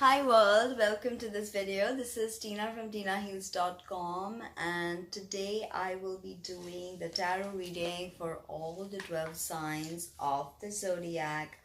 Hi world, welcome to this video. This is Tina from tinaheals.com, and today I will be doing the tarot reading for all the 12 signs of the zodiac.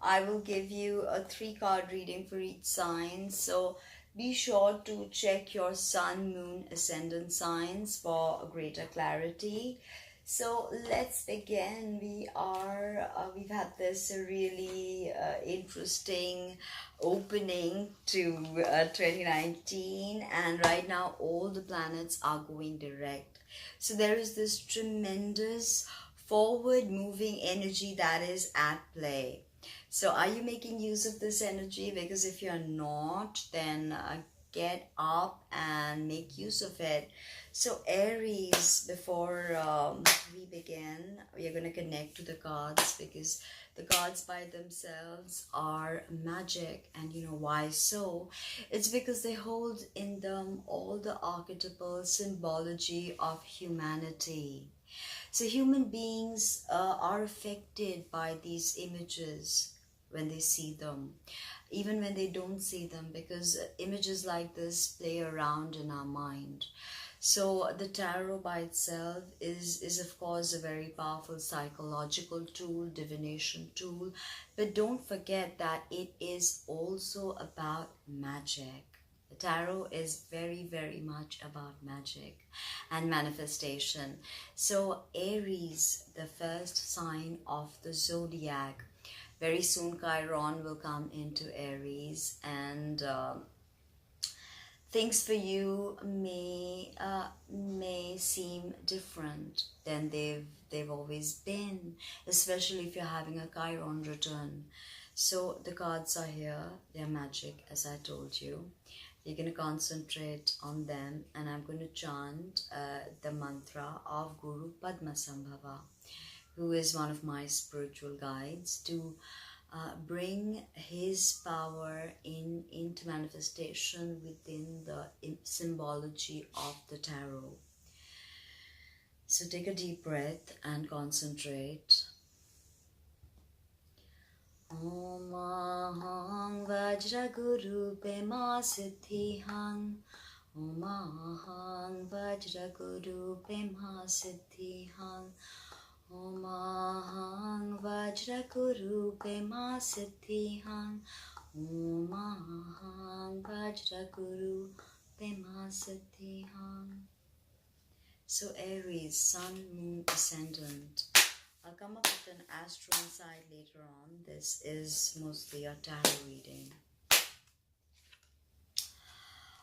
I will give you a 3 card reading for each sign, so be sure to check your sun, moon, ascendant signs for a greater clarity. So let's begin. We've had this really interesting opening to 2019, and right now all the planets are going direct. So there is this tremendous forward moving energy that is at play. So are you making use of this energy? Because if you're not, then get up and make use of it. So Aries, before we begin, we are going to connect to the cards, because the cards by themselves are magic. And you know why so? It's because they hold in them all the archetypal symbology of humanity. So human beings are affected by these images when they see them, even when they don't see them, because images like this play around in our mind. So the tarot by itself is of course a very powerful psychological tool, divination tool, but don't forget that it is also about magic. The tarot is very, very much about magic and manifestation. So Aries, the first sign of the zodiac, very soon Chiron will come into Aries, and things for you may seem different than they've always been, especially if you're having a Chiron return. So the cards are here, they're magic, as I told you. You're going to concentrate on them, and I'm going to chant the mantra of Guru Padmasambhava, who is one of my spiritual guides, to bring his power into manifestation within the symbology of the tarot. So take a deep breath and concentrate. Om Aham Vajra Guru Pema Siddhiham. Om Aham Vajra Guru Pema Siddhiham. Om Aham Vajra Guru Pema Siddhiham. Om Aham Vajra Guru Pema Siddhiham. So Aries, Sun, Moon, Ascendant. I'll come up with an astro insight later on. This is mostly a tarot reading.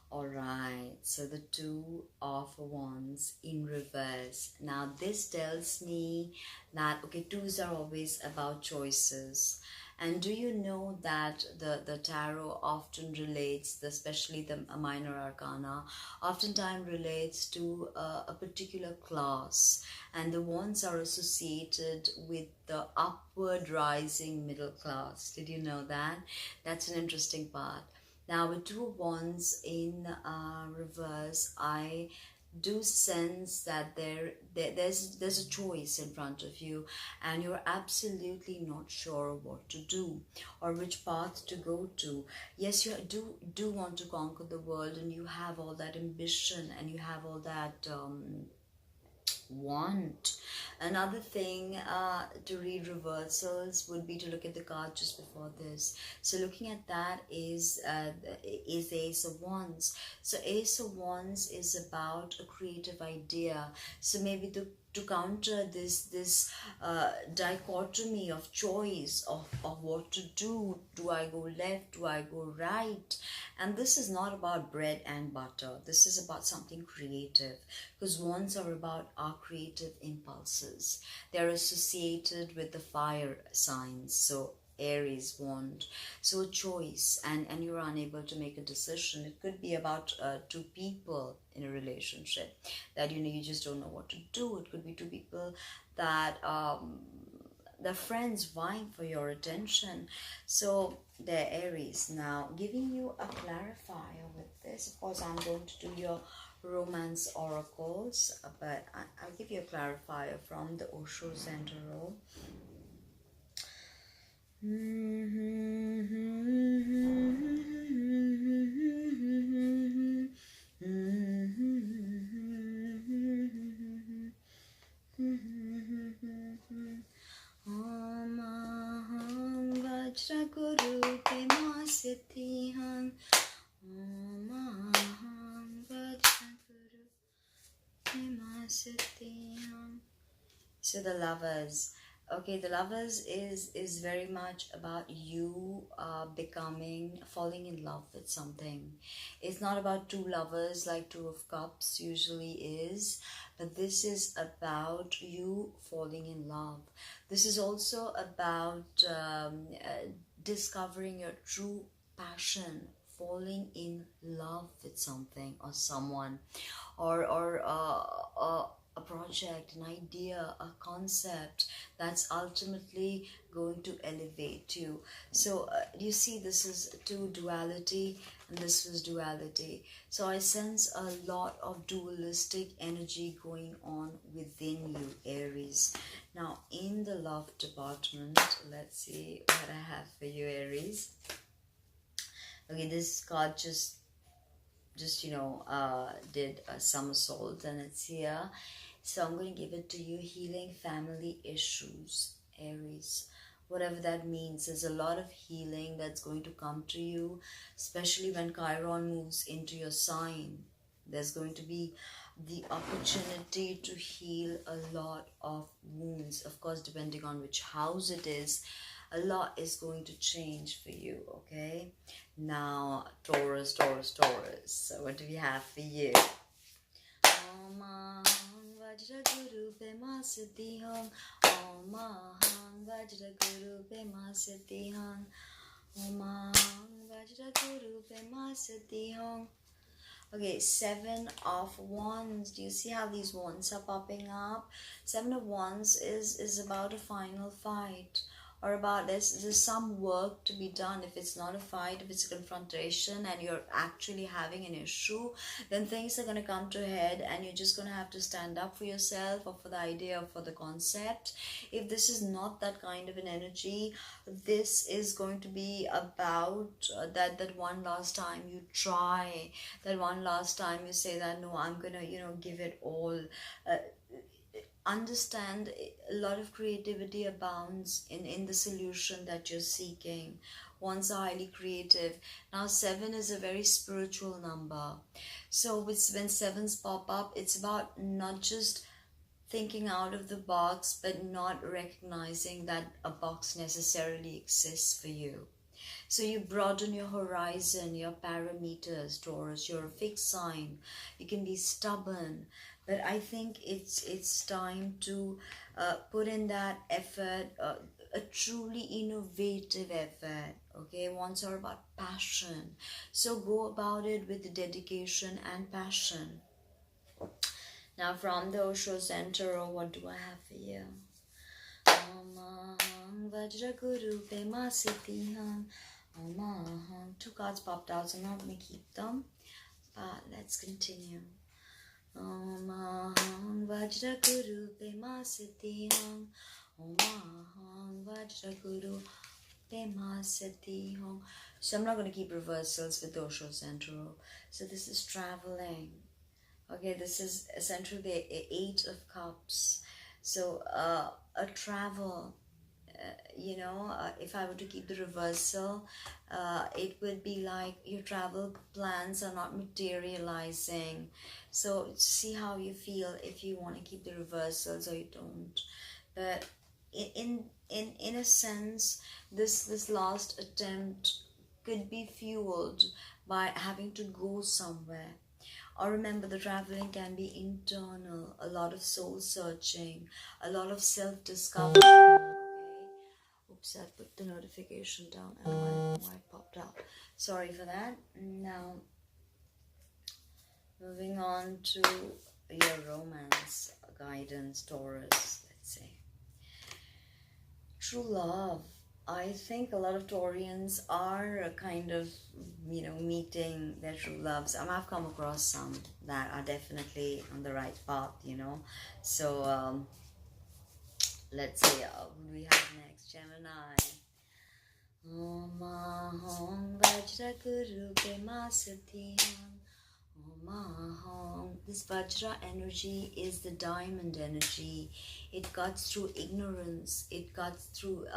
Alright, so the Two of Wands in reverse. Now this tells me that, okay, twos are always about choices. And do you know that the tarot often relates, especially the minor arcana, oftentimes relates to a particular class. And the wands are associated with the upward rising middle class. Did you know that? That's an interesting part. Now with Two of Wands in reverse, I do sense that there's a choice in front of you, and you're absolutely not sure what to do or which path to go to. Yes, you do want to conquer the world, and you have all that ambition, and you have all that want. Another thing to read reversals would be to look at the card just before this. So looking at that is the Ace of Wands. So Ace of Wands is about a creative idea. So maybe to counter this dichotomy of choice of what to do. Do I go left? Do I go right? And this is not about bread and butter. This is about something creative, because wands are about our creative impulses. They're associated with the fire signs. So Aries wand. So a choice, and you're unable to make a decision. It could be about two people in a relationship that you just don't know what to do. It could be two people that they're friends vying for your attention. So they're Aries. Now giving you a clarifier with this, of course I'm going to do your romance oracles, but I'll give you a clarifier from the Osho Zen Tarot. So the Lovers. Okay, the Lovers is very much about you falling in love with something. It's not about two lovers like Two of Cups usually is, but this is about you falling in love. This is also about discovering your true passion, falling in love with something or someone, or a project, an idea, a concept that's ultimately going to elevate you. So you see, this is two duality, and this was duality. So I sense a lot of dualistic energy going on within you, Aries. Now in the love department, let's see what I have for you, Aries. Okay, this card just did a somersault, and it's here. So I'm going to give it to you. Healing family issues, Aries. Whatever that means, there's a lot of healing that's going to come to you, especially when Chiron moves into your sign. There's going to be the opportunity to heal a lot of wounds. Of course, depending on which house it is, a lot is going to change for you, okay? Now, Taurus, Taurus, Taurus. So what do we have for you? Om Vajra Guru Pema Siddhi Hum. Om Vajra Guru Pema Siddhi Hum. Om Vajra Guru Pema Siddhi Hum. Okay, Seven of Wands. Do you see how these wands are popping up? Seven of Wands is about a final fight, or about there's some work to be done. If it's not a fight, if it's a confrontation and you're actually having an issue, then things are going to come to a head, and you're just going to have to stand up for yourself or for the idea or for the concept. If this is not that kind of an energy, this is going to be about that one last time you try, that one last time you say that no, I'm gonna give it all. Understand, a lot of creativity abounds in the solution that you're seeking. One's are highly creative. Now 7 is a very spiritual number, so when sevens pop up, it's about not just thinking out of the box, but not recognizing that a box necessarily exists for you. So you broaden your horizon, your parameters, Taurus. You're a fixed sign. You can be stubborn, but I think it's time to put in that effort, a truly innovative effort. Okay, ones are about passion. So go about it with dedication and passion. Now from the Osho Center, what do I have for you? Om Vajra Guru Pema Siddhi Hum. Two cards popped out, so I'm not going to keep them, but let's continue. Om Vajra Guru Pema Siddhi Hum. Om Vajra Guru Pema Siddhi Hum. So I'm not going to keep reversals with Osho Central. So this is traveling. Okay, this is essentially the 8 of Cups. So a travel. If I were to keep the reversal, it would be like your travel plans are not materializing. So see how you feel if you want to keep the reversals or you don't. But in a sense, this last attempt could be fueled by having to go somewhere. Or remember, the traveling can be internal, a lot of soul searching, a lot of self-discovery. Oops, I put the notification down and why it popped out. Sorry for that. Now, moving on to your romance guidance, Taurus. Let's see. True love. I think a lot of Taurians are kind of, meeting their true loves. I've come across some that are definitely on the right path, So, let's see, who do we have next? Gemini. Om Vajra Guru Pema Siddhi Hum. This Vajra energy is the diamond energy. It cuts through ignorance. It cuts through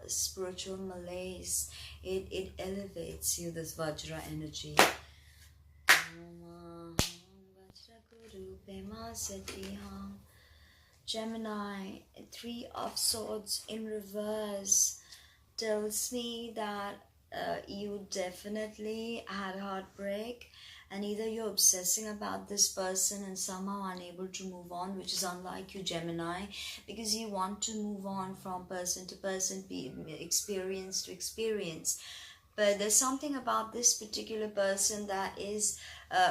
spiritual malaise. It elevates you, this Vajra energy. Om Vajra Guru Pema Siddhi Hum. Gemini, Three of Swords in reverse tells me that you definitely had heartbreak, and either you're obsessing about this person and somehow unable to move on, which is unlike you, Gemini, because you want to move on from person to person, experience to experience. But there's something about this particular person that is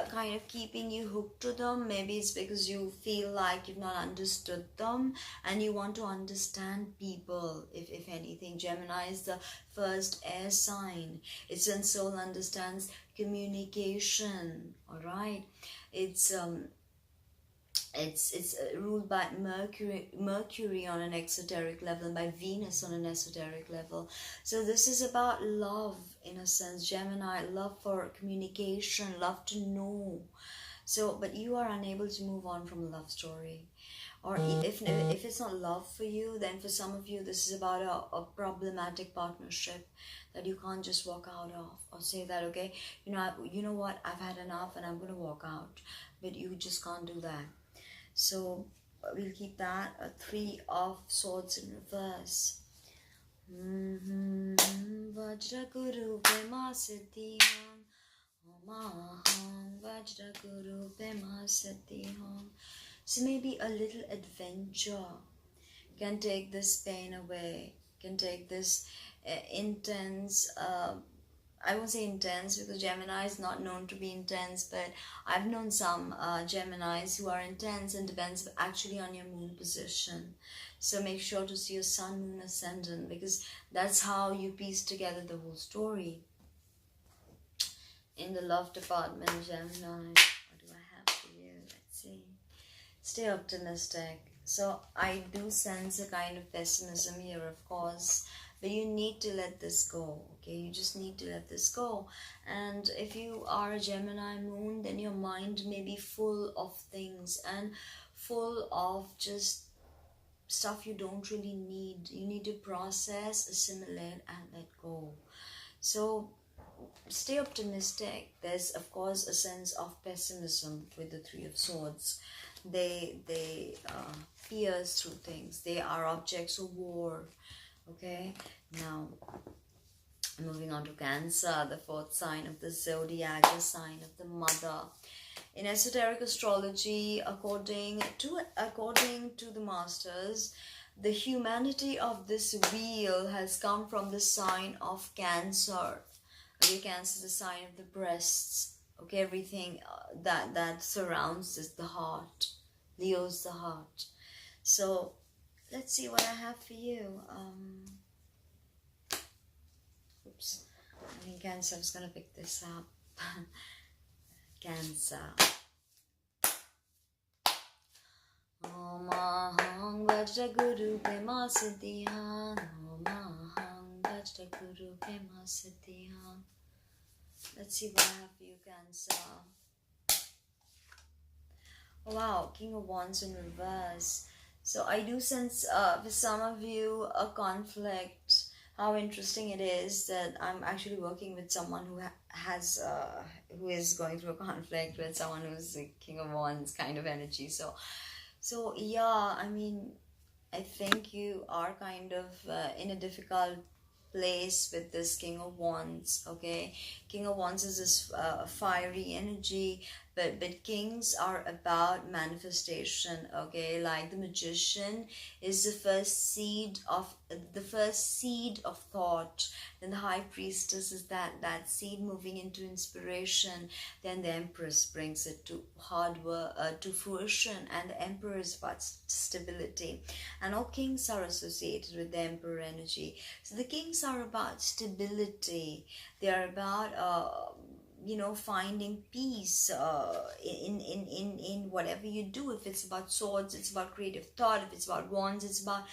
kind of keeping you hooked to them. Maybe it's because you feel like you've not understood them and you want to understand people. If anything, Gemini is the first air sign. Its own soul understands communication. All right, it's ruled by Mercury on an exoteric level, and by Venus on an esoteric level. So this is about love in a sense, Gemini. Love for communication, love to know. So, but you are unable to move on from a love story. Or if it's not love for you, then for some of you this is about a problematic partnership that you can't just walk out of, or say that, okay, you know what, I've had enough and I'm going to walk out. But you just can't do that. So we'll keep that, a Three of Swords in reverse. Vajra Guru Pema Siddhiham Omaham Vajra Guru Pema Siddhiham. So maybe a little adventure can take this pain away, can take this intense I won't say intense because Gemini is not known to be intense, but I've known some Geminis who are intense, and depends actually on your moon position. So make sure to see your sun, moon, ascendant, because that's how you piece together the whole story. In the love department, Gemini, what do I have for you? Let's see. Stay optimistic. So I do sense a kind of pessimism here, of course. But you need to let this go, okay? You just need to let this go. And if you are a Gemini moon, then your mind may be full of things and full of just stuff you don't really need. You need to process, assimilate, and let go. So stay optimistic. There's, of course, a sense of pessimism with the Three of Swords. They pierce through things. They are objects of war. Okay, now moving on to Cancer, the fourth sign of the zodiac, the sign of the mother. In esoteric astrology, according to the masters, the humanity of this wheel has come from the sign of Cancer. Okay, Cancer is the sign of the breasts. Okay, everything that surrounds is the heart. Leo's the heart. So let's see what I have for you. Oops. I think Cancer is going to pick this up. Cancer. Om Aham Vajra Guru Pema Siddhiham. Om Aham Vajra Guru Pema Siddhiham. Let's see what I have for you, Cancer. Oh, wow, King of Wands in reverse. So I do sense for some of you a conflict. How interesting it is that I'm actually working with someone who who is going through a conflict with someone who's a King of Wands kind of energy. So yeah, I mean, I think you are kind of in a difficult place with this King of Wands. Okay, King of Wands is this fiery energy, but kings are about manifestation. Okay, like the Magician is the first seed of thought. Then the High Priestess is that seed moving into inspiration. Then the Empress brings it to hard work, to fruition, and the Emperor is about stability. And all kings are associated with the Emperor energy. So the kings are about stability. They are about finding peace in whatever you do. If it's about swords, it's about creative thought. If it's about wands, it's about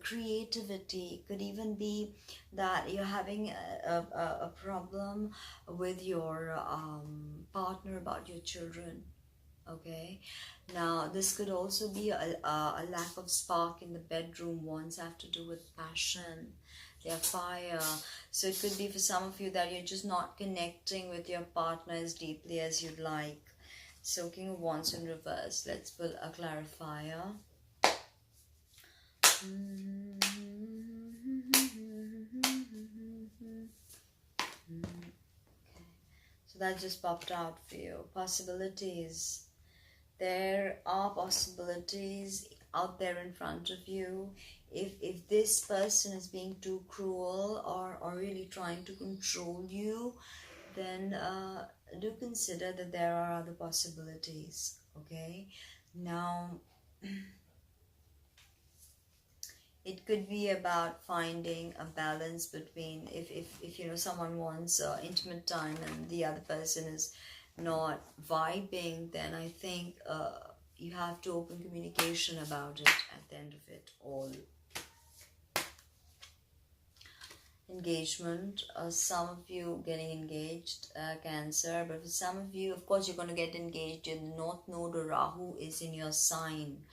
creativity. It could even be that you're having a problem with your partner about your children. Okay, now this could also be a lack of spark in the bedroom. Wands have to do with passion. They are fire. So it could be for some of you that you're just not connecting with your partner as deeply as you'd like. So King of Wands in reverse. Let's pull a clarifier. So that just popped out for you. Possibilities. There are possibilities out there in front of you. If this person is being too cruel or really trying to control you, then do consider that there are other possibilities. Okay, now it could be about finding a balance between, if you know, someone wants intimate time and the other person is not vibing, then I think you have to open communication about it at the end of it all. Engagement, some of you getting engaged, Cancer, but for some of you, of course, you're going to get engaged. Your North Node or Rahu is in your sign,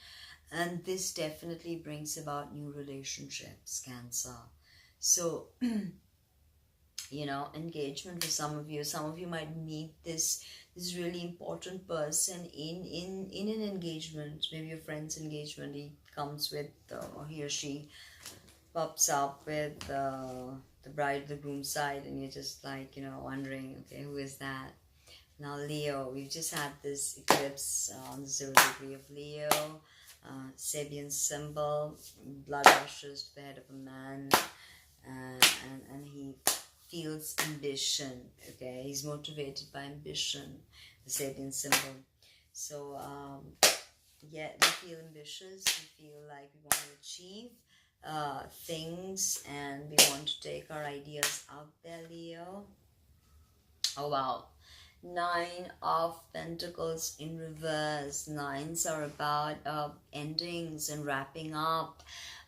and this definitely brings about new relationships, Cancer. So you know, engagement for some of you might meet this really important person in an engagement, maybe your friend's engagement. He comes with or he or she pops up with the bride, the groom side, and you're just like, you know, wondering, okay, who is that? Now Leo, we've just had this eclipse on the 0 degree of Leo, Sabian symbol, blood rushes to the head of a man, and he feels ambition. Okay, he's motivated by ambition, the Sabian symbol. So yeah, we feel ambitious, we feel like we want to achieve things, and we want to take our ideas out there, Leo. Oh wow, 9 of Pentacles in reverse. Nines are about endings and wrapping up.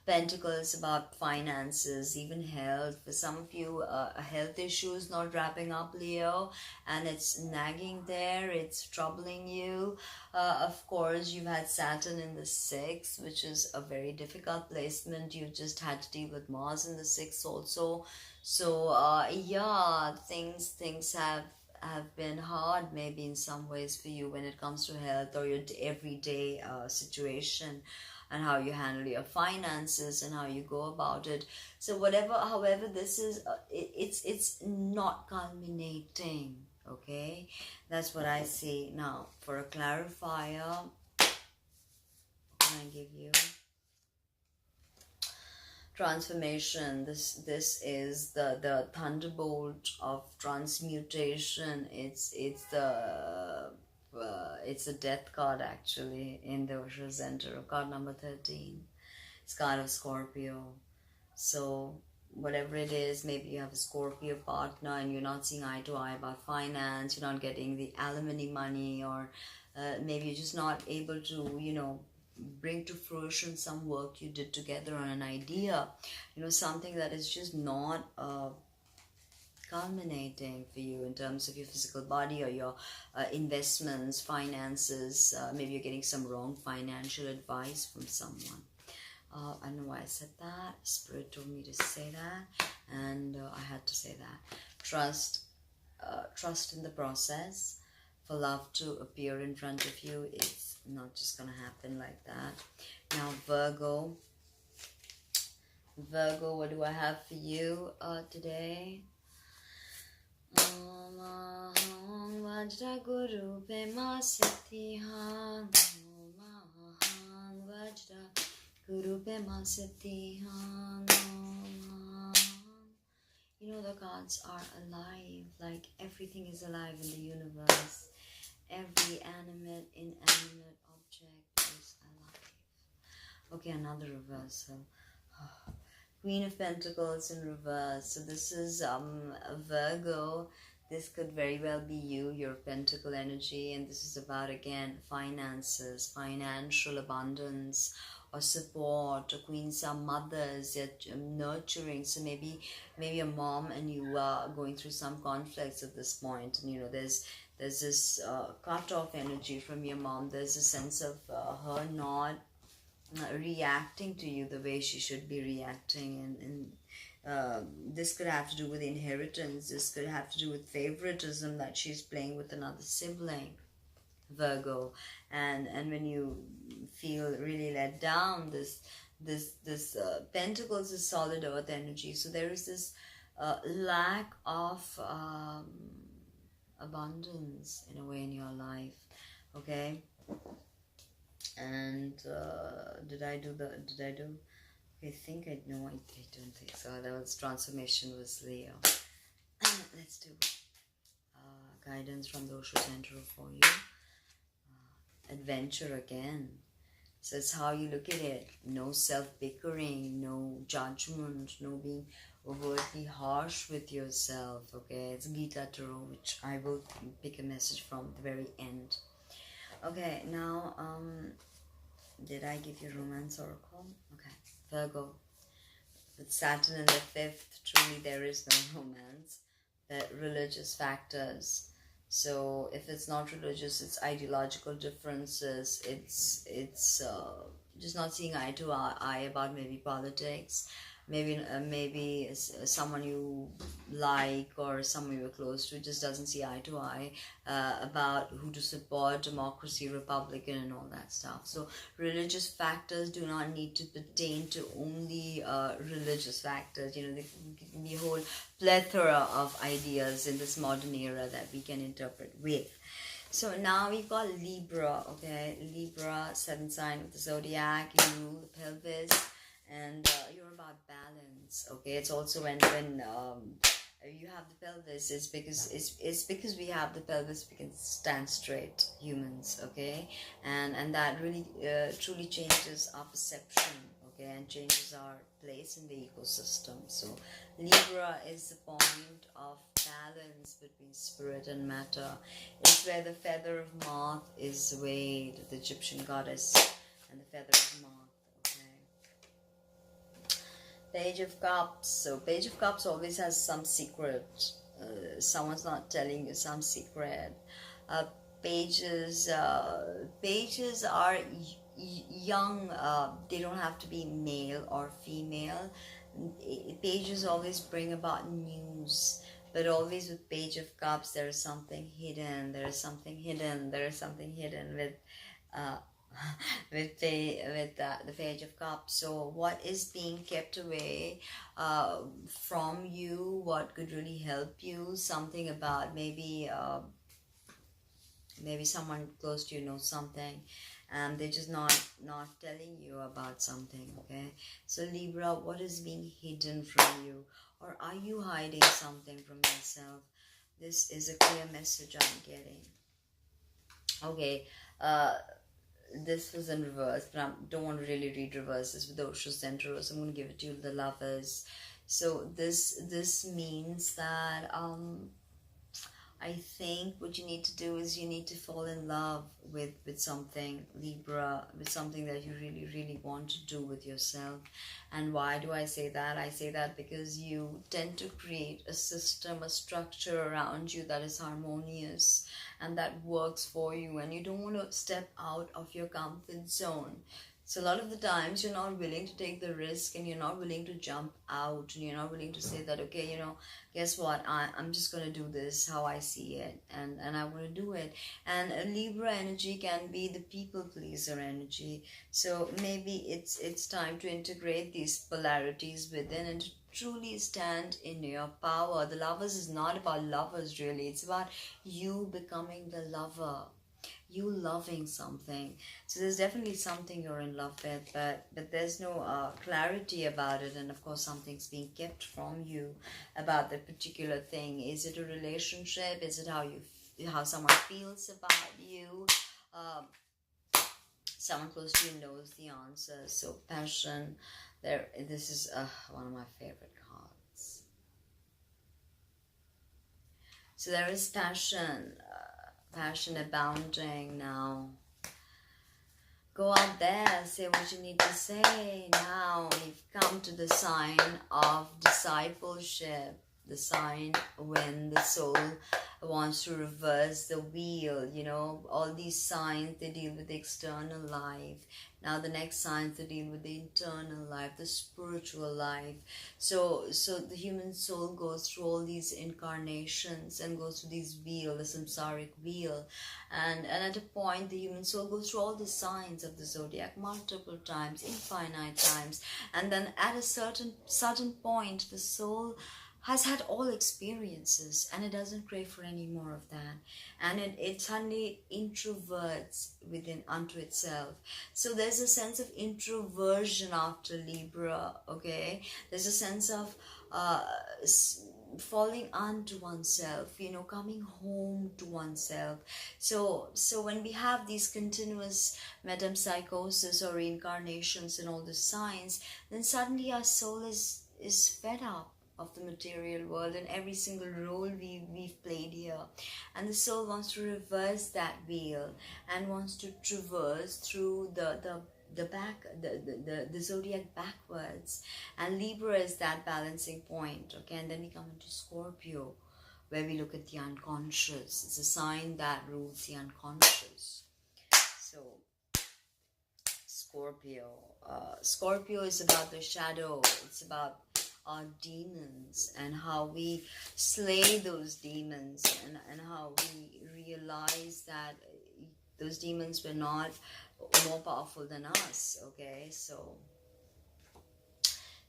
Pentacles about finances, even health. For some of you, a health issue is not wrapping up, Leo, and it's nagging there, it's troubling you. Of course, you've had Saturn in the 6th, which is a very difficult placement. You just had to deal with Mars in the 6th also. So yeah, things have been hard maybe in some ways for you when it comes to health or your everyday situation, and how you handle your finances and how you go about it. So however this is, it's not culminating. Okay, that's what I see. Now for a clarifier, what can I give you? Transformation. This is the thunderbolt of transmutation. It's the death card actually in the Osho Center, card number 13. It's card of Scorpio. So whatever it is, maybe you have a Scorpio partner and you're not seeing eye to eye about finance, you're not getting the alimony money, or maybe you're just not able to, you know, bring to fruition some work you did together on an idea, you know, something that is just not culminating for you in terms of your physical body or your investments, finances. Maybe you're getting some wrong financial advice from someone. I don't know why I said that. Spirit told me to say that, and I had to say that. Trust in the process. For love to appear in front of you, it's not just gonna happen like that. Now Virgo, what do I have for you today? Vajra Guru Pema Siddhihan, Vajra Guru Pema Siddhihan. You know, the gods are alive, like everything is alive in the universe. Every animate, inanimate object is alive. Okay, another reversal. Queen of Pentacles in reverse. So this is a Virgo. This could very well be you, your Pentacle energy, and this is about, again, finances, financial abundance, or support. Or queens are mothers, they're nurturing. So maybe a mom and you are going through some conflicts at this point, and you know there's this cut-off energy from your mom. There's a sense of her not reacting to you the way she should be reacting, and this could have to do with inheritance. This could have to do with favoritism that she's playing with another sibling, Virgo. And when you feel really let down, This Pentacles is solid earth energy, so there is this lack of abundance in a way in your life. Okay, and did I do? I think I know. I don't think so. That was transformation was Leo. Let's do guidance from the Osho Center for you. Adventure again. So it's how you look at it. No self-bickering, no judgment, no being overtly harsh with yourself. Okay, it's Gita Tarot, which I will pick a message from the very end. Okay, now did I give you romance oracle? Okay, Virgo. With Saturn in the 5th, truly there is no romance. The religious factors. So if it's not religious, it's ideological differences. It's just not seeing eye to eye about maybe politics. Maybe someone you like or someone you're close to just doesn't see eye to eye about who to support, democracy, Republican, and all that stuff. So religious factors do not need to pertain to only religious factors. You know, there can be a whole plethora of ideas in this modern era that we can interpret with. So now we've got Libra, okay? Libra, 7th sign of the zodiac, you rule the pelvis, and you're about balance, okay? It's also when you have the pelvis, it's because we have the pelvis, we can stand straight, humans, okay? And that really truly changes our perception, okay, and changes our place in the ecosystem. So Libra is the point of balance between spirit and matter. It's where the feather of Moth is weighed, the Egyptian goddess, and the feather of Moth. Page of Cups. So Page of Cups always has some secret. Someone's not telling you some secret. Pages are young. They don't have to be male or female. Pages always bring about news. But always with Page of Cups, there is something hidden. There is something hidden. There is something hidden with the Page of Cups. So what is being kept away from you? What could really help you? Something about maybe someone close to you knows something, and they're just not telling you about something. Okay, so Libra, what is being hidden from you, or are you hiding something from yourself? This is a clear message I'm getting. Okay, this was in reverse, but I don't want to really read reverses with the Osho Center, so I'm going to give it to you, the Lovers. So this means that I think what you need to do is you need to fall in love with something, Libra, with something that you really, really want to do with yourself. And why do I say that? I say that because you tend to create a system, a structure around you that is harmonious and that works for you, and you don't want to step out of your comfort zone. So a lot of the times you're not willing to take the risk, and you're not willing to jump out, and you're not willing to say that, okay, you know, guess what, I'm just going to do this how I see it, and I want to do it. And a Libra energy can be the people pleaser energy. So maybe it's time to integrate these polarities within and to truly stand in your power. The Lovers is not about lovers really, it's about you becoming the lover, you loving something. So there's definitely something you're in love with, but there's no clarity about it, and of course something's being kept from you about that particular thing. Is it a relationship? Is it how someone feels about you? Someone close to you knows the answer. So passion, this is one of my favorite cards. So there is passion, passion abounding now. Go out there, say what you need to say. Now you've come to the sign of discipleship. the sign when the soul wants to reverse the wheel. You know, all these signs, they deal with the external life. Now the next signs, they deal with the internal life, the spiritual life. So the human soul goes through all these incarnations and goes through this wheel, the samsaric wheel, and at a point the human soul goes through all the signs of the zodiac multiple times, infinite times, and then at a certain point the soul has had all experiences and it doesn't crave for any more of that, and it suddenly introverts within unto itself. So there's a sense of introversion after Libra. Okay, there's a sense of falling unto oneself, you know, coming home to oneself. So when we have these continuous metempsychosis or reincarnations and all the signs, then suddenly our soul is fed up of the material world and every single role we've played here, and the soul wants to reverse that wheel and wants to traverse through the zodiac backwards, and Libra is that balancing point. Okay, and then we come into Scorpio, where we look at the unconscious. It's a sign that rules the unconscious. So Scorpio is about the shadow. It's about our demons and how we slay those demons, and how we realize that those demons were not more powerful than us. Okay, so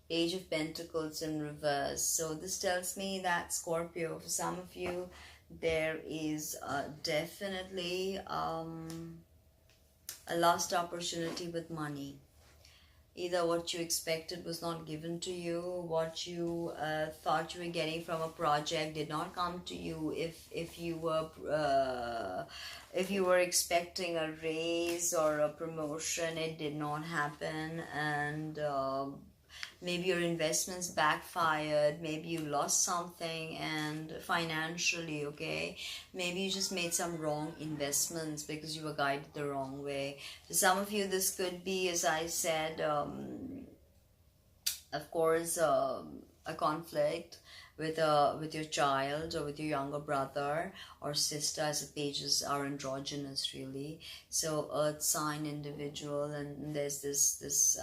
Page of Pentacles in reverse. So this tells me that Scorpio, for some of you, there is definitely a lost opportunity with money. Either what you expected was not given to you, what you thought you were getting from a project did not come to you. If you were expecting a raise or a promotion, it did not happen, and maybe your investments backfired, maybe you lost something and financially. Okay, maybe you just made some wrong investments because you were guided the wrong way. For some of you, this could be, as I said, of course, a conflict with your child or with your younger brother or sister, as the pages are androgynous really. So earth sign individual, and there's this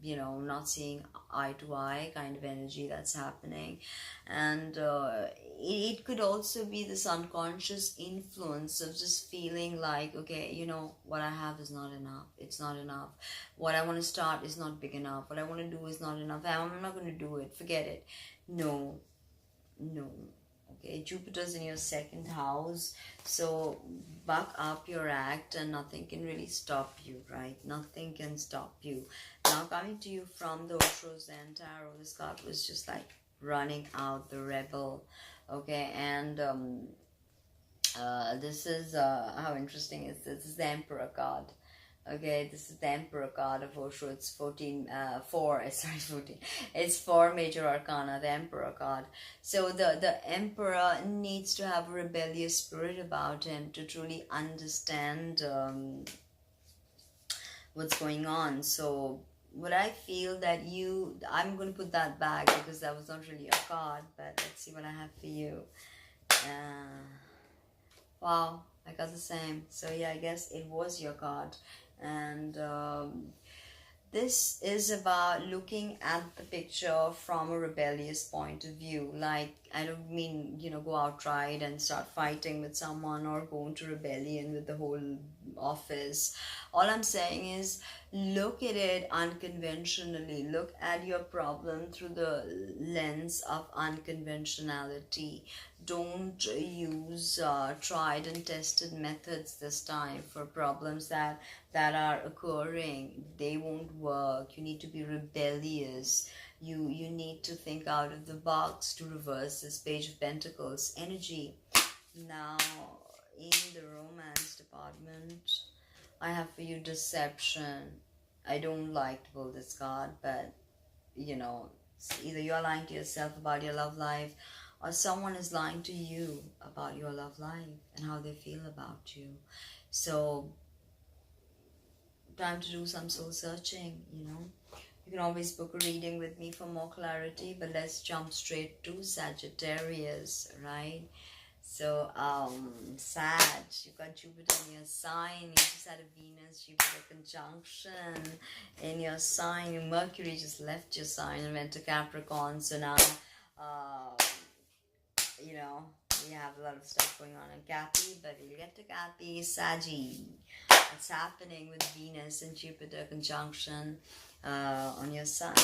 you know, not seeing eye to eye kind of energy that's happening, and it could also be this unconscious influence of just feeling like, okay, you know, what I have is not enough. It's not enough. What I want to start is not big enough. What I want to do is not enough. I'm not going to do it. Forget it. No. Okay, Jupiter's in your second house, so buck up your act and nothing can really stop you, right? Nothing can stop you. Now coming to you from the Osho Zen Tarot, this card was just like running out the rebel. Okay, and this is how interesting is this? This is the Emperor card. Okay, this is the Emperor card of Osho. It's 14, 14. It's 4 major arcana, the Emperor card. So the Emperor needs to have a rebellious spirit about him to truly understand what's going on. So what I feel that I'm going to put that back because that was not really a card, but let's see what I have for you. Wow, I got the same. So yeah, I guess it was your card. And this is about looking at the picture from a rebellious point of view. Like, I don't mean, you know, go outright and start fighting with someone or go into rebellion with the whole office. All I'm saying is look at it unconventionally. Look at your problem through the lens of unconventionality. Don't use tried and tested methods this time for problems that are occurring. They won't work. You need to be rebellious. You need to think out of the box to reverse this Page of Pentacles energy. Now, in the romance department, I have for you deception. I don't like to pull this card, but you know, either you're lying to yourself about your love life, or someone is lying to you about your love life and how they feel about you. So time to do some soul searching, you know. You can always book a reading with me for more clarity, but let's jump straight to Sagittarius, right? So, Sag, you got Jupiter in your sign. You just had a Venus-Jupiter conjunction in your sign. Mercury just left your sign and went to Capricorn. So now, uh, you know, we have a lot of stuff going on in Cappy, but we'll get to Cappy. Saggy, what's happening with Venus and Jupiter conjunction on your sun,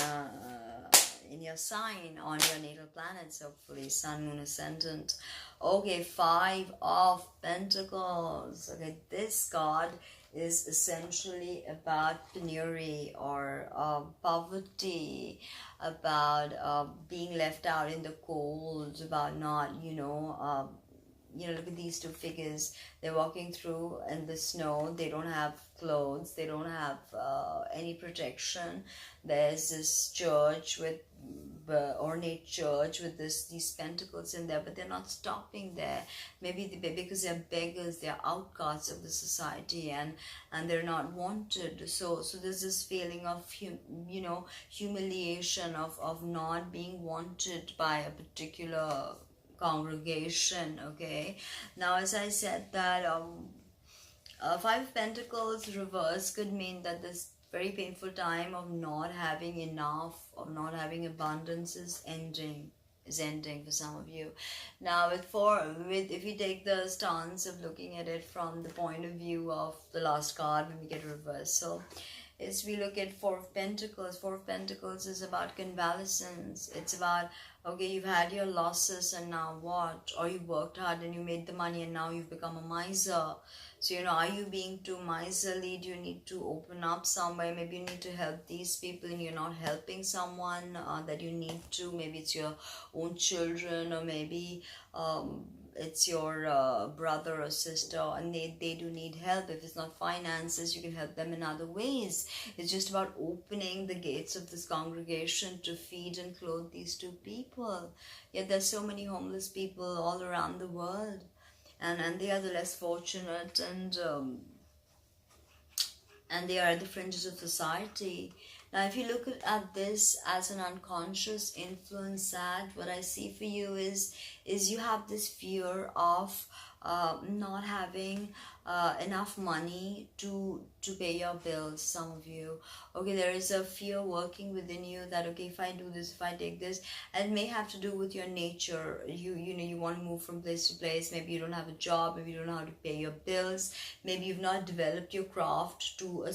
in your sign, on your natal planets, hopefully Sun, Moon, Ascendant. Okay, 5 of Pentacles. Okay, this card is essentially about penury or poverty, about being left out in the cold, about not, look at these two figures. They're walking through in the snow. They don't have clothes. They don't have any protection. There's this church with ornate church with these pentacles in there, but they're not stopping there. Maybe because they're beggars, they're outcasts of the society, and they're not wanted. So there's this feeling of humiliation of not being wanted by a particular congregation. Okay, now as I said that 5 of Pentacles reverse could mean that this very painful time of not having enough, of not having abundance is ending for some of you. Now if you take the stance of looking at it from the point of view of the last card when we get reversed, so is we look at 4 of Pentacles. 4 of Pentacles is about convalescence. It's about, okay, you've had your losses and now what? Or you worked hard and you made the money and now you've become a miser. So, are you being too miserly? Do you need to open up somewhere? Maybe you need to help these people and you're not helping someone that you need to. Maybe it's your own children, or maybe it's your brother or sister, and they do need help. If it's not finances, you can help them in other ways. It's just about opening the gates of this congregation to feed and clothe these two people. Yet there's so many homeless people all around the world, and they are the less fortunate, and they are at the fringes of society. Now, if you look at this as an unconscious influence, Sad, what I see for you is you have this fear of not having enough money to pay your bills, some of you. Okay, there is a fear working within you that, okay, if I do this, if I take this, and it may have to do with your nature. You want to move from place to place. Maybe you don't have a job. Maybe you don't know how to pay your bills. Maybe you've not developed your craft to a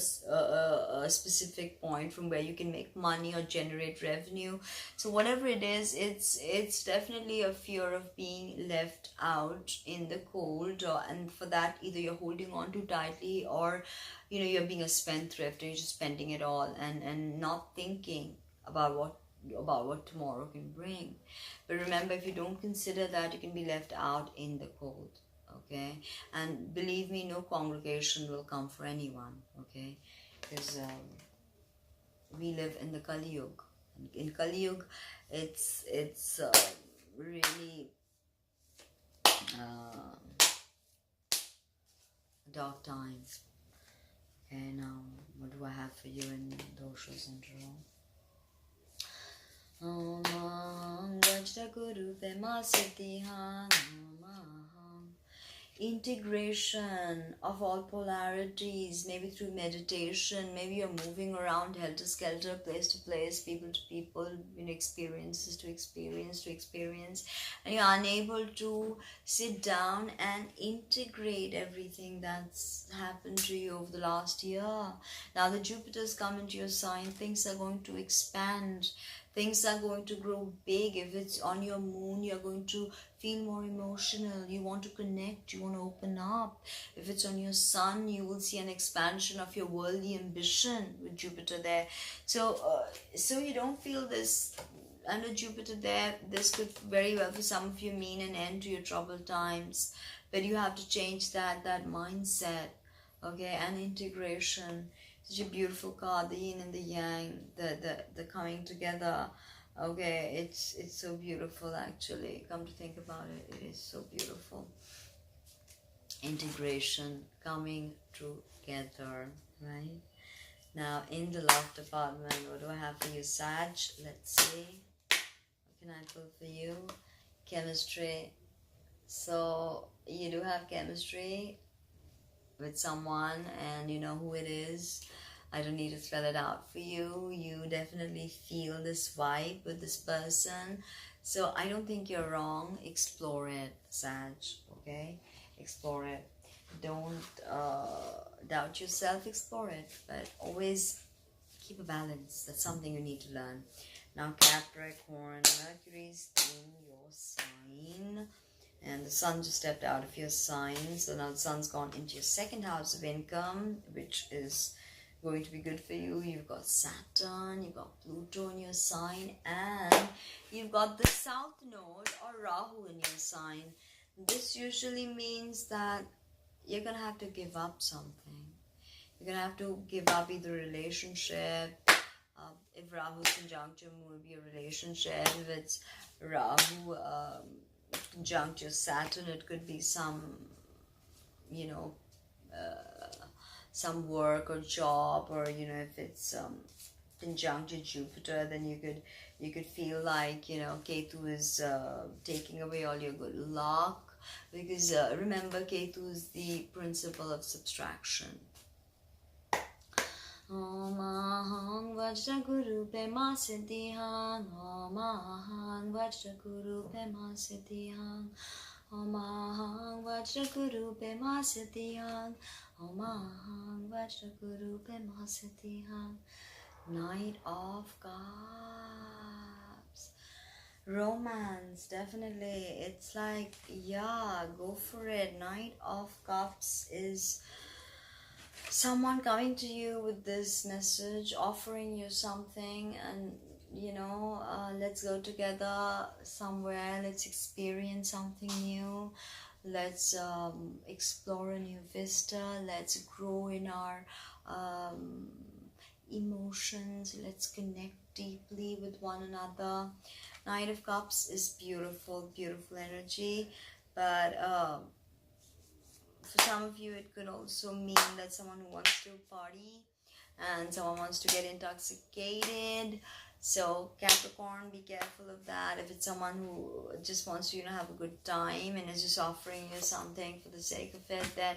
specific point from where you can make money or generate revenue. So whatever it is, it's definitely a fear of being left out in the cold, and for that either you're holding on too tightly, or you're being a spendthrift and you're just spending it all and not thinking about what tomorrow can bring. But remember, if you don't consider that, you can be left out in the cold. Okay, and believe me, no congregation will come for anyone. Okay, because we live in the Kali Yuga. In Kali Yuga, it's really dark times. Okay, now what do I have for you in Dosha Central? Integration of all polarities, maybe through meditation. Maybe you're moving around helter-skelter, place to place, people to people, experiences to experience, and you're unable to sit down and integrate everything that's happened to you over the last year. Now the Jupiter's come into your sign, things are going to expand. Things are going to grow big. If it's on your moon, you're going to feel more emotional. You want to connect. You want to open up. If it's on your sun, you will see an expansion of your worldly ambition with Jupiter there. So you don't feel this under Jupiter there. This could very well for some of you mean an end to your troubled times. But you have to change that mindset. Okay, and integration. Such a beautiful card, the yin and the yang, the coming together. Okay, it's so beautiful actually. Come to think about it, it is so beautiful. Integration, coming together, right? Now, in the love department, what do I have for you, Sag? Let's see. What can I pull for you? Chemistry. So, you do have chemistry with someone, and you know who it is. I don't need to spell it out for you. You definitely feel this vibe with this person. So, I don't think you're wrong. Explore it, Sag. Okay? Explore it. Don't doubt yourself, explore it, but always keep a balance. That's something you need to learn. Now, Capricorn, Mercury's in your sign, and the sun just stepped out of your sign. So now the sun's gone into your second house of income, which is going to be good for you. You've got Saturn, you've got Pluto in your sign, and you've got the South Node or Rahu in your sign. This usually means that you're gonna have to give up something. You're gonna have to give up either a relationship. If Rahu's conjunct your moon, will be a relationship. If it's Rahu conjunct your Saturn, it could be some, you know, some work or job, or you know, if it's conjunct your Jupiter, then you could feel like, you know, Ketu is taking away all your good luck. Because remember, Ketu is the principle of subtraction. Om Aham Vajraguru Pema Siddhiham. Om Aham Vajraguru Pema Siddhiham. Om Aham Vajraguru Pema Siddhiham. Om Aham Vajraguru Pema Siddhiham. Knight of Cups. Romance, definitely. It's like, yeah, go for it. Knight of Cups is someone coming to you with this message, offering you something, and you know, let's go together somewhere, let's experience something new, let's explore a new vista, let's grow in our emotions, let's connect deeply with one another. Knight of Cups is beautiful, beautiful energy, but for some of you it could also mean that someone who wants to party and someone wants to get intoxicated. So Capricorn, be careful of that. If it's someone who just wants to, you know, have a good time and is just offering you something for the sake of it, then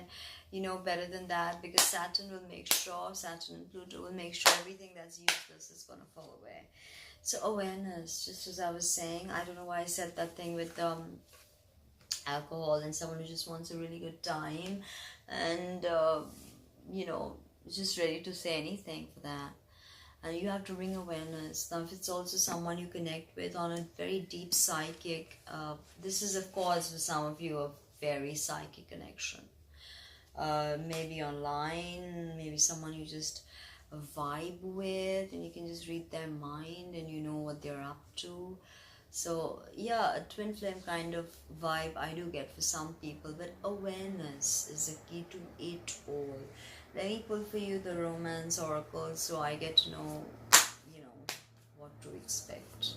you know better than that, because Saturn will make sure, Saturn and Pluto will make sure everything that's useless is going to fall away. So awareness, just as I was saying, I don't know why I said that thing with alcohol and someone who just wants a really good time and you know, just ready to say anything for that. And you have to bring awareness. Now if it's also someone you connect with on a very deep psychic, this is of course for some of you a very psychic connection, maybe online, maybe someone you just vibe with and you can just read their mind and you know what they're up to. So yeah, a twin flame kind of vibe I do get for some people, but awareness is the key to it all. Let me pull for you the romance oracle so I get to know, you know, what to expect.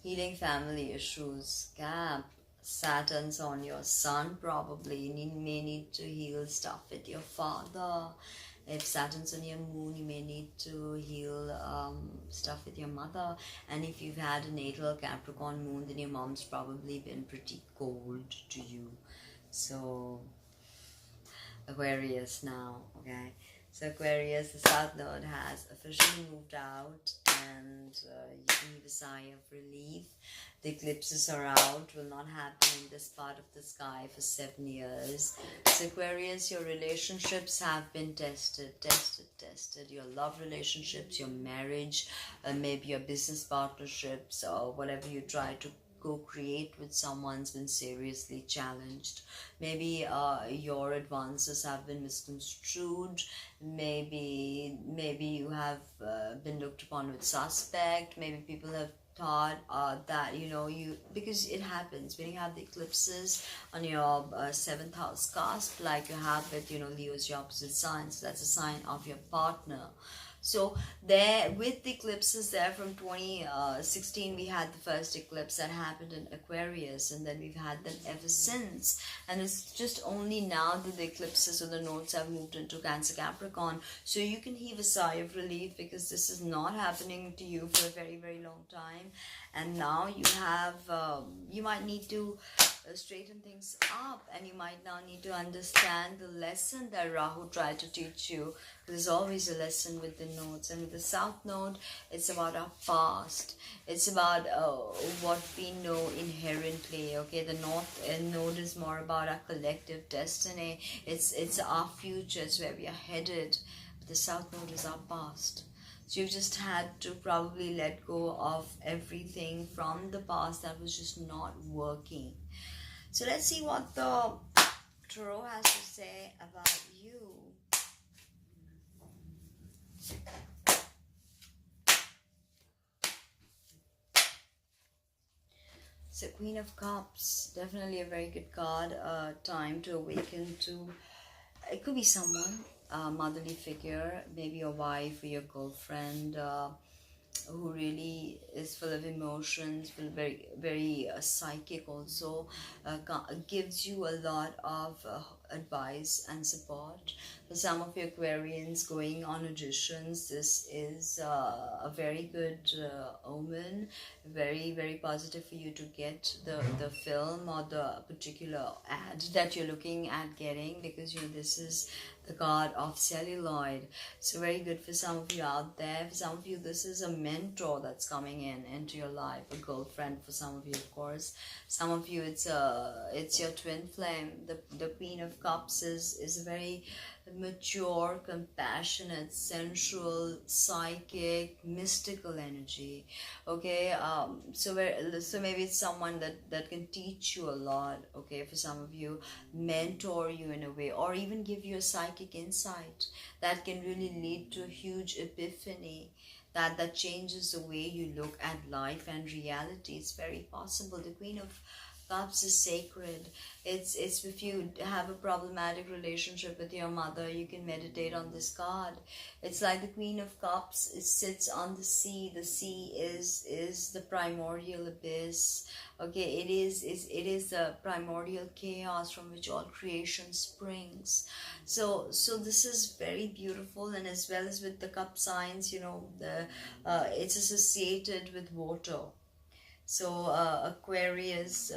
Healing family issues. Cap. Saturn's on your sun probably. You may need to heal stuff with your father. If Saturn's on your moon, you may need to heal stuff with your mother. And if you've had a natal Capricorn moon, then your mom's probably been pretty cold to you. So Aquarius now, okay? So Aquarius, the South Node has officially moved out, and you can heave a sigh of relief. The eclipses are out, will not happen in this part of the sky for 7 years. So Aquarius, your relationships have been tested. Your love relationships, your marriage, maybe your business partnerships, or whatever you try to co-create with someone's been seriously challenged. Maybe your advances have been misconstrued. Maybe you have been looked upon with suspect. Maybe people have thought that, you know, because it happens when you have the eclipses on your 7th house cusp, like you have with, you know, Leo's your opposite sign. So that's a sign of your partner. So there, with the eclipses there from 2016, we had the first eclipse that happened in Aquarius, and then we've had them ever since. And it's just only now that the eclipses or the nodes have moved into Cancer Capricorn. So you can heave a sigh of relief, because this is not happening to you for a very, very long time. And now you have, you might need to straighten things up, and you might now need to understand the lesson that Rahu tried to teach you. There's always a lesson with the nodes, and with the South Node, it's about our past. It's about what we know inherently. Okay, the North Node is more about our collective destiny. It's our future. It's where we are headed. But the South Node is our past. So you've just had to probably let go of everything from the past that was just not working. So let's see what the Tarot has to say about you. So Queen of Cups, definitely a very good card. Time to awaken to, it could be someone, a motherly figure, maybe your wife or your girlfriend, who really is full of emotions, very, very psychic also, gives you a lot of advice and support. For some of you Aquarians going on auditions, this is a very good omen, very, very positive for you to get the film or the particular ad that you're looking at getting, because this is the card of celluloid. So very good for some of you out there. For some of you, this is a mentor that's coming into your life, a girlfriend for some of you, of course. Some of you, it's your twin flame. The Queen of Cups is a very mature, compassionate, sensual, psychic, mystical energy. Okay, so maybe it's someone that can teach you a lot. Okay, for some of you, mentor you in a way, or even give you a psychic insight that can really lead to a huge epiphany that changes the way you look at life and reality. It's very possible. The Queen of Cups is sacred. It's if you have a problematic relationship with your mother, you can meditate on this card. It's like the Queen of Cups, it sits on the sea. The sea is the primordial abyss. Okay, it is the primordial chaos from which all creation springs. So this is very beautiful, and as well as with the cup signs, it's associated with water. So Aquarius,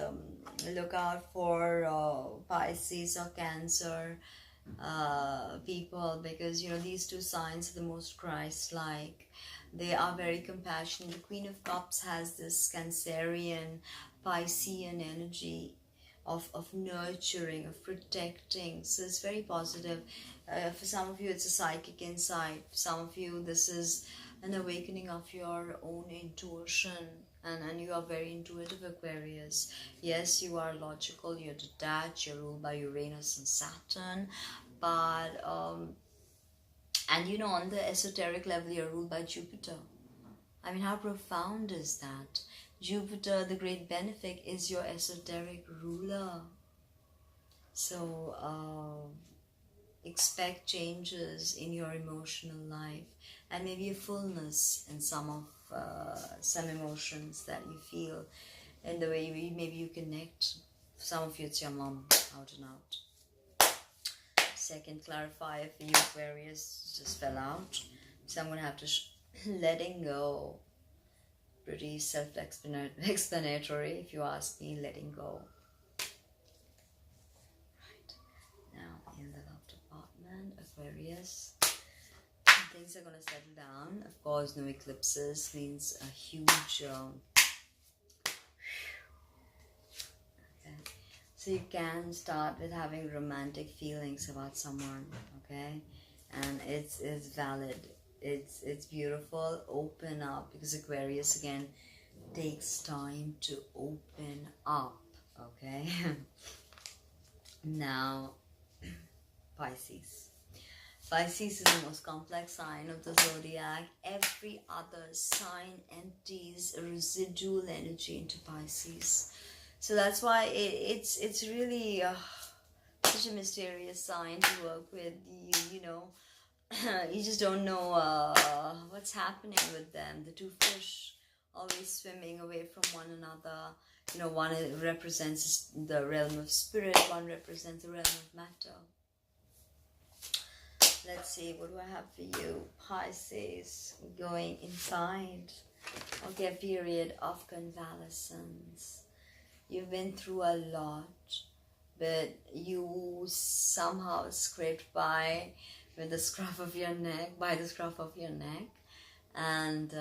look out for Pisces or Cancer people, because these two signs are the most Christ-like. They are very compassionate. The Queen of Cups has this Cancerian, Piscean energy of nurturing, of protecting. So it's very positive. For some of you, it's a psychic insight. For some of you, this is an awakening of your own intuition. And you are very intuitive, Aquarius. Yes, you are logical, you're detached, you're ruled by Uranus and Saturn. But, and on the esoteric level, you're ruled by Jupiter. I mean, how profound is that? Jupiter, the great benefic, is your esoteric ruler. So, expect changes in your emotional life, and maybe a fullness in some emotions that you feel, in the way maybe you connect. For some of you, it's your mom, out and out. Second clarifier for you, Aquarius, just fell out. So I'm going to have to letting go. Pretty self-explanatory, if you ask me, letting go. Right. Now, in the love department, Aquarius, things are going to settle down. Of course, no eclipses means a huge okay. So you can start with having romantic feelings about someone, okay, and it's valid, it's beautiful. Open up, because Aquarius again takes time to open up, okay. Now, Pisces. Pisces is the most complex sign of the zodiac. Every other sign empties a residual energy into Pisces. So that's why it's really such a mysterious sign to work with. you just don't know what's happening with them. The two fish always swimming away from one another. You know, one represents the realm of spirit, one represents the realm of matter. Let's see, what do I have for you? Pisces, going inside. Okay, a period of convalescence. You've been through a lot, but you somehow scraped by with the scruff of your neck, and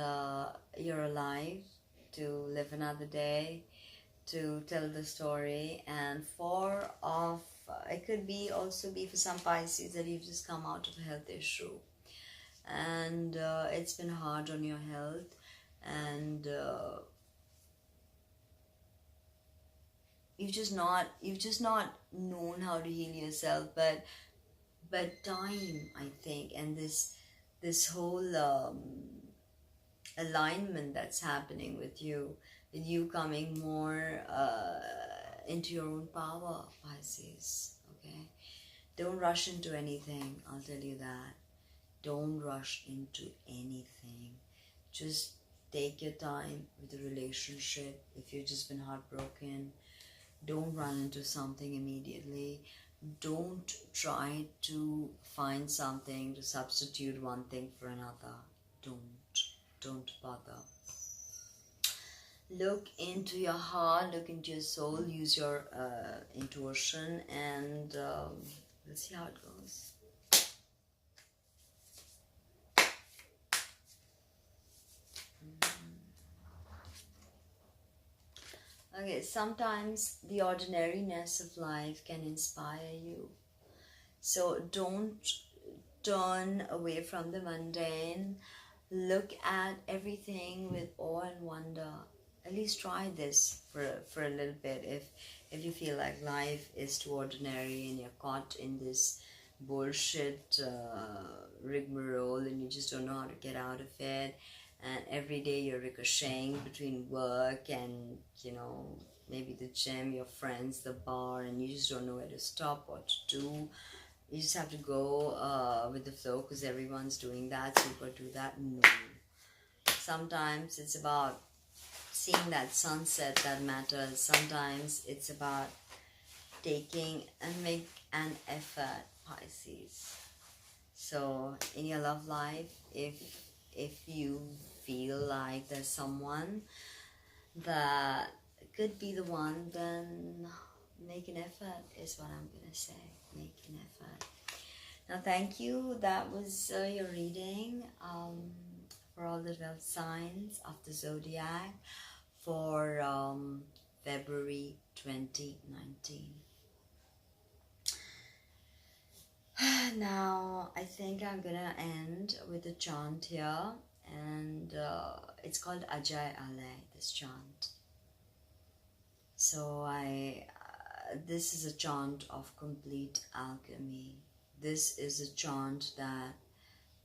you're alive to live another day, to tell the story. And it could be also be for some Pisces that you've just come out of a health issue, and it's been hard on your health, and you've just not known how to heal yourself. But time, I think, and this whole alignment that's happening with you coming more into your own power, Pisces. Okay, don't rush into anything, I'll tell you that. Don't rush into anything. Just take your time with the relationship. If you've just been heartbroken, don't run into something immediately. Don't try to find something to substitute one thing for another. Don't bother. Look into your heart, look into your soul, use your intuition, and let's see how it goes. Okay, sometimes the ordinariness of life can inspire you. So don't turn away from the mundane. Look at everything with awe and wonder. At least try this for a little bit. If you feel like life is too ordinary and you're caught in this bullshit rigmarole and you just don't know how to get out of it, and every day you're ricocheting between work and, you know, maybe the gym, your friends, the bar, and you just don't know where to stop, what to do. You just have to go with the flow because everyone's doing that, so you've got to do that. No. Sometimes it's about seeing that sunset that matters. Sometimes it's about taking and make an effort, Pisces. So in your love life, if you feel like there's someone that could be the one, then make an effort is what I'm gonna say. Make an effort. Now, thank you. That was your reading for all the 12 signs of the zodiac for February 2019. Now, I think I'm gonna end with a chant here, and it's called Ajay Ale, this chant. So this is a chant of complete alchemy. This is a chant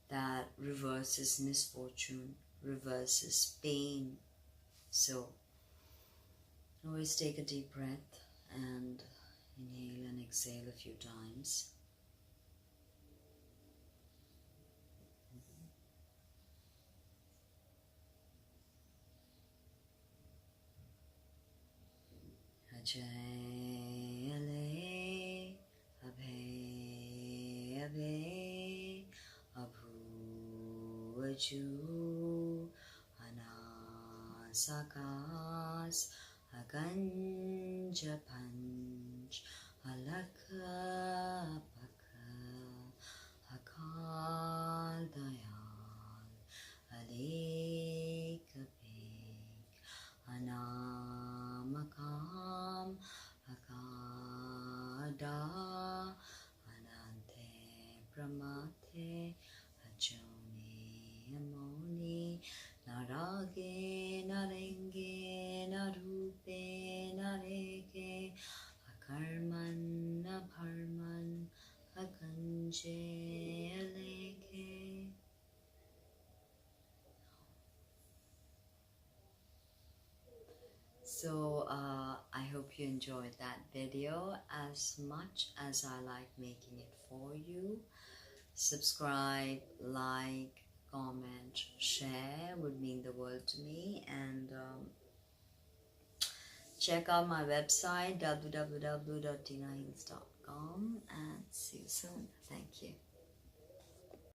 that reverses misfortune, reverses pain. So always take a deep breath and inhale and exhale a few times. Ajay Ale, Abhay Abhay, Abhu Aju, Anasakas, Aganja Panch, Alaka Paka, Akal Dayal, Alekapik, Anamakam, Akada, Anante Pramate, Ajoni Amoni, Narage, Narenge, Narupe, Nareke, Akarman, Nabharman, Akanje, Aleke. So I hope you enjoyed that video as much as I like making it for you. Subscribe, like, comment, share would mean the world to me. And check out my website www.tinaheals.com, and see you soon. Thank you.